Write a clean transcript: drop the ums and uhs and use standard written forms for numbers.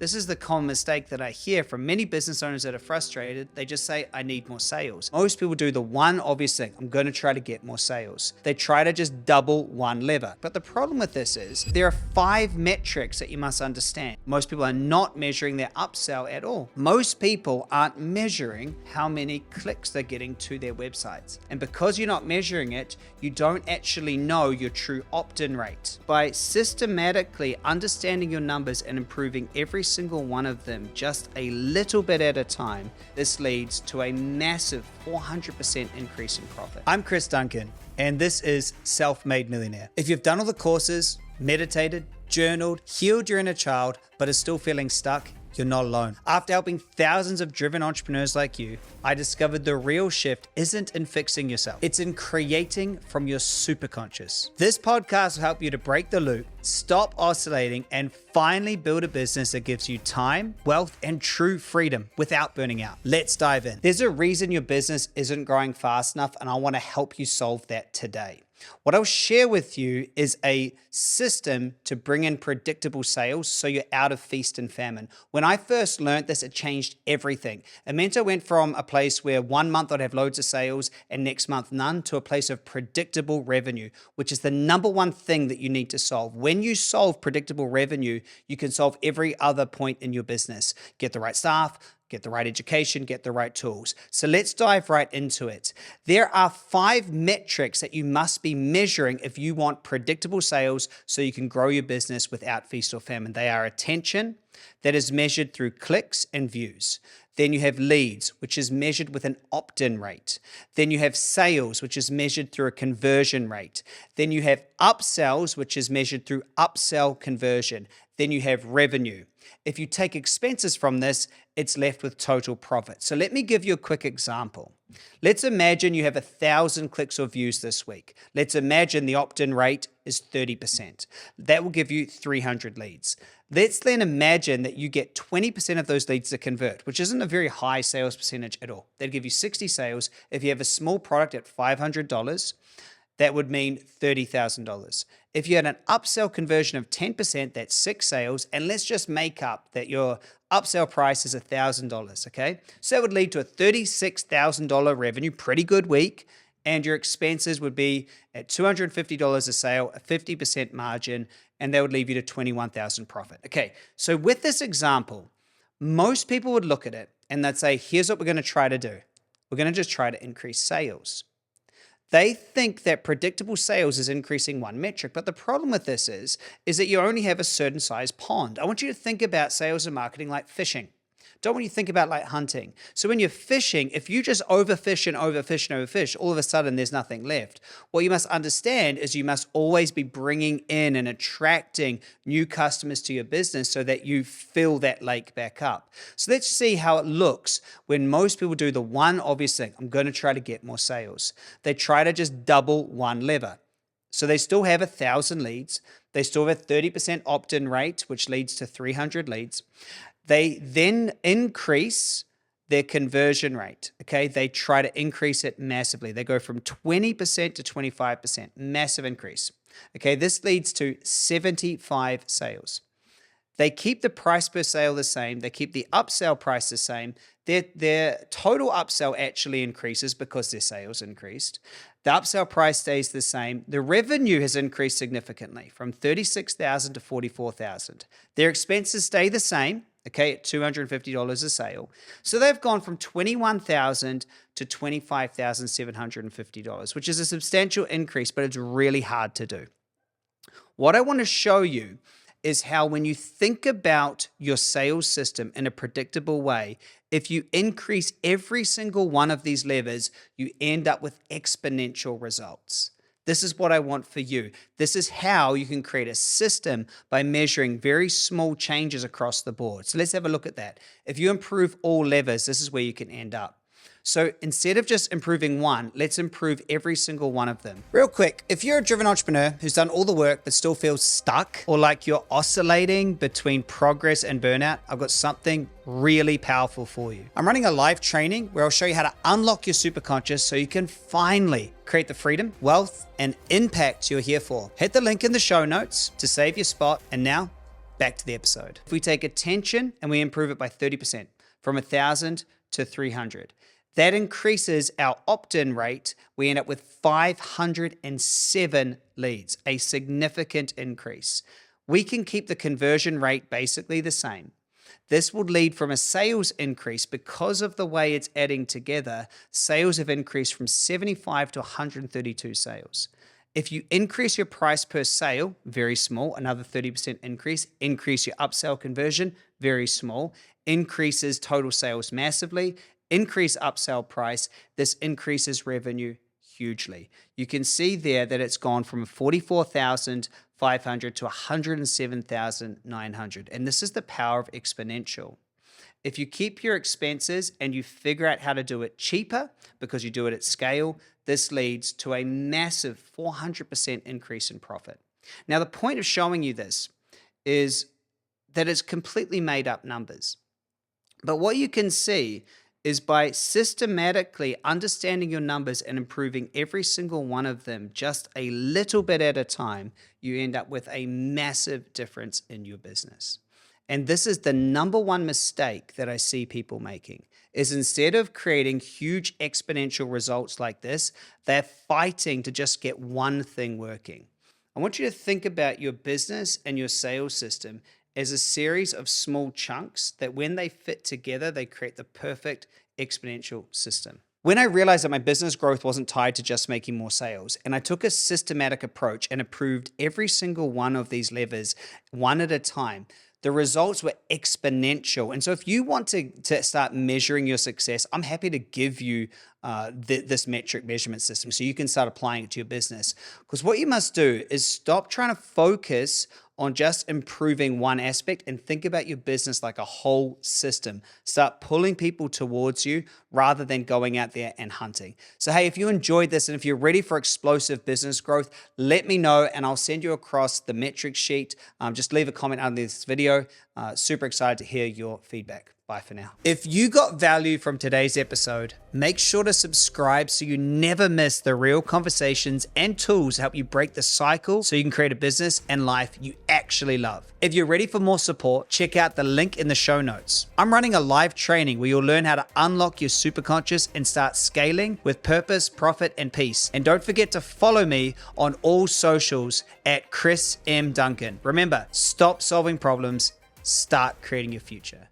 This is the common mistake that I hear from many business owners that are frustrated. They just say, I need more sales. Most people do the one obvious thing. I'm going to try to get more sales. They try to just double one lever. But the problem with this is there are 5 metrics that you must understand. Most people are not measuring their upsell at all. Most people aren't measuring how many clicks they're getting to their websites. And because you're not measuring it, you don't actually know your true opt-in rate. By systematically understanding your numbers and improving every single one of them just a little bit at a time, this leads to a massive 400% increase in profit. I'm Chris Duncan, and this is Self-Made Millionaire. If you've done all the courses, meditated, journaled, healed your inner child, but are still feeling stuck, you're not alone. After helping thousands of driven entrepreneurs like you, I discovered the real shift isn't in fixing yourself. It's in creating from your superconscious. This podcast will help you to break the loop, stop oscillating, and finally build a business that gives you time, wealth, and true freedom without burning out. Let's dive in. There's a reason your business isn't growing fast enough, and I want to help you solve that today. What I'll share with you is a system to bring in predictable sales so you're out of feast and famine. When I first learned this, it changed everything. It meant I went from a place where one month I'd have loads of sales and next month none to a place of predictable revenue, which is the number one thing that you need to solve. When you solve predictable revenue, you can solve every other point in your business. Get the right staff, get the right education, get the right tools. So let's dive right into it. There are 5 metrics that you must be measuring if you want predictable sales so you can grow your business without feast or famine. They are attention, that is measured through clicks and views. Then you have leads, which is measured with an opt-in rate. Then you have sales, which is measured through a conversion rate. Then you have upsells, which is measured through upsell conversion. Then you have revenue. If you take expenses from this, it's left with total profit. So let me give you a quick example. Let's imagine you have 1,000 clicks or views this week. Let's imagine the opt-in rate is 30%. That will give you 300 leads. Let's then imagine that you get 20% of those leads to convert, which isn't a very high sales percentage at all. That'd give you 60 sales. If you have a small product at $500, that would mean $30,000. If you had an upsell conversion of 10%, that's 6 sales. And let's just make up that your upsell price is $1,000, okay? So that would lead to a $36,000 revenue, pretty good week. And your expenses would be at $250 a sale, a 50% margin, and that would leave you to $21,000 profit. Okay, so with this example, most people would look at it and they'd say, here's what we're going to try to do. We're going to just try to increase sales. They think that predictable sales is increasing one metric, but the problem with this is that you only have a certain size pond. I want you to think about sales and marketing like fishing. Don't want you to think about like hunting. So when you're fishing, if you just overfish and overfish and overfish, all of a sudden there's nothing left. What you must understand is you must always be bringing in and attracting new customers to your business so that you fill that lake back up. So let's see how it looks when most people do the one obvious thing. I'm going to try to get more sales. They try to just double one lever. So they still have 1,000 leads. They still have a 30% opt-in rate, which leads to 300 leads. They then increase their conversion rate, okay? They try to increase it massively. They go from 20% to 25%, massive increase, okay? This leads to 75 sales. They keep the price per sale the same. They keep the upsell price the same. Their total upsell actually increases because their sales increased. The upsell price stays the same. The revenue has increased significantly from $36,000 to $44,000. Their expenses stay the same, okay, at $250 a sale. So they've gone from $21,000 to $25,750, which is a substantial increase, but it's really hard to do. What I want to show you is how when you think about your sales system in a predictable way, if you increase every single one of these levers, you end up with exponential results. This is what I want for you. This is how you can create a system by measuring very small changes across the board. So let's have a look at that. If you improve all levers, this is where you can end up. So instead of just improving one, let's improve every single one of them. Real quick, if you're a driven entrepreneur who's done all the work but still feels stuck, or like you're oscillating between progress and burnout, I've got something really powerful for you. I'm running a live training where I'll show you how to unlock your superconscious so you can finally create the freedom, wealth, and impact you're here for. Hit the link in the show notes to save your spot. And now, back to the episode. If we take attention and we improve it by 30%, from 1,000 to 300, that increases our opt-in rate. We end up with 507 leads, a significant increase. We can keep the conversion rate basically the same. This would lead from a sales increase because of the way it's adding together. Sales have increased from 75 to 132 sales. If you increase your price per sale, very small, another 30% increase your upsell conversion, very small, increases total sales massively, increase upsell price, this increases revenue hugely. You can see there that it's gone from 44,500 to 107,900. And this is the power of Exponential. If you keep your expenses and you figure out how to do it cheaper because you do it at scale, this leads to a massive 400% increase in profit. Now, the point of showing you this is that it's completely made up numbers. But what you can see is by systematically understanding your numbers and improving every single one of them just a little bit at a time, you end up with a massive difference in your business. And this is the number one mistake that I see people making, is instead of creating huge exponential results like this, they're fighting to just get one thing working. I want you to think about your business and your sales system as a series of small chunks that when they fit together, they create the perfect exponential system. When I realized that my business growth wasn't tied to just making more sales, and I took a systematic approach and improved every single one of these levers one at a time, the results were exponential. And so if you want to start measuring your success, I'm happy to give you this metric measurement system so you can start applying it to your business. Because what you must do is stop trying to focus on just improving one aspect and think about your business like a whole system. Start pulling people towards you rather than going out there and hunting. So, hey, if you enjoyed this and if you're ready for explosive business growth, let me know and I'll send you across the metric sheet. Just leave a comment under this video. Super excited to hear your feedback. Bye for now. If you got value from today's episode, make sure to subscribe so you never miss the real conversations and tools to help you break the cycle so you can create a business and life you actually love. If you're ready for more support, check out the link in the show notes. I'm running a live training where you'll learn how to unlock your superconscious and start scaling with purpose, profit, and peace. And don't forget to follow me on all socials at Chris M. Duncan. Remember, stop solving problems, start creating your future.